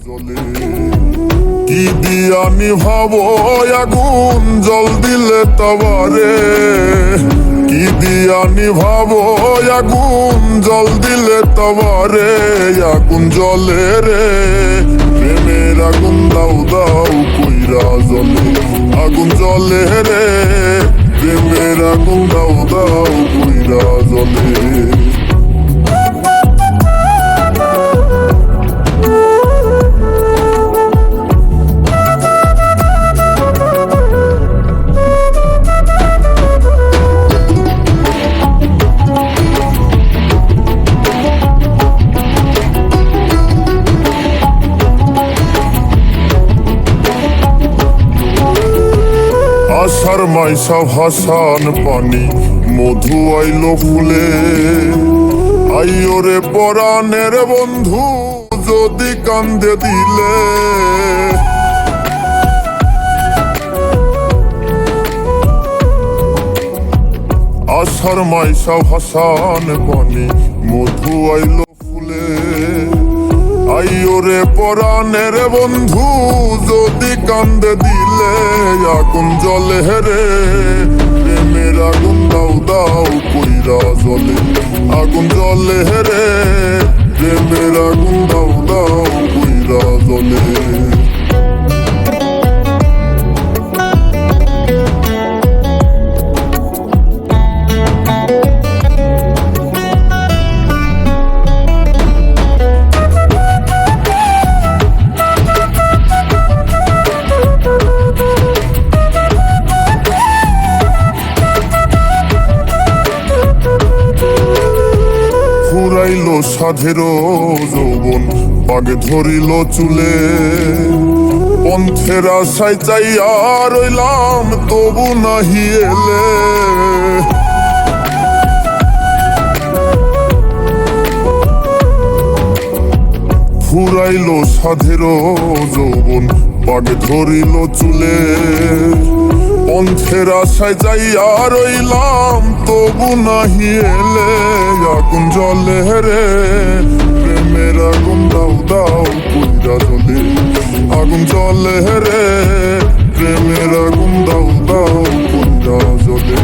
কি দিয়া নিভাবো আগুন জল দিলে তবারে, কি দিয়া নিভাবো আগুন জল দিলে তবারে, আগুন জলে রে প্রেমের আগুন দাও দাও কইরা জলে, আগুন জলে রে প্রেমের আগুন দাও দাও কইরা জলে। আশার মাইশা ভাসান পানি মধু আইলো ফুলে, আইও রে পরাণের বন্ধু যদি কান্দে দিলে, আশার মাইশা ভাসান পানি মধু আইলো ফুলে, আইও রে পরাণের বন্ধু যদি কান্দে দিলে, আগুন জলে রে প্রেমের আগুন দাও দাও কইরা জলে, আগুন জলে রে প্রেমের আগুন দাও দাও কইরা জলে। ফুরাইলো সাধেরো যৌবন বাগে ধরিল চুলে, পন্থের আশায় চাইয়া রইলাম তবু নাহি এলে, ফুরাইলো সাধেরো যৌবন বাগে ধরিল চুলে, পন্থের আশায় যাইয়া রইলাম তবু নাহি এলে, আগুন জলে রে প্রেমের আগুন দাও দাও কইরা জলে, আগুন জলে রে প্রেমের আগুন দাও দাও কইরা জলে।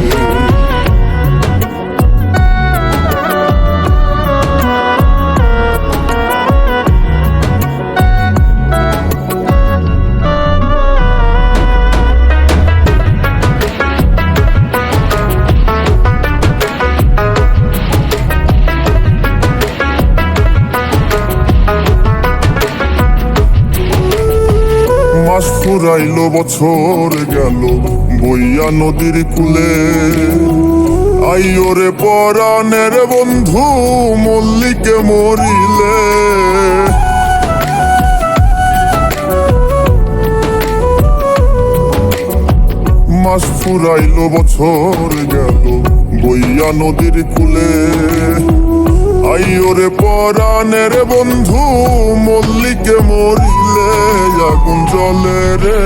মাস ফুরাইলো বছর গেল বইয়া নদীর কূলে, আইও রে পরাণের বন্ধু মল্লিকে মরিলে, মাস ফুরাইলো বছর গেল বইয়া নদীর কূলে, আইও রে পরাণের বন্ধু মল্লিকে মরিলে, আগুন জলে রে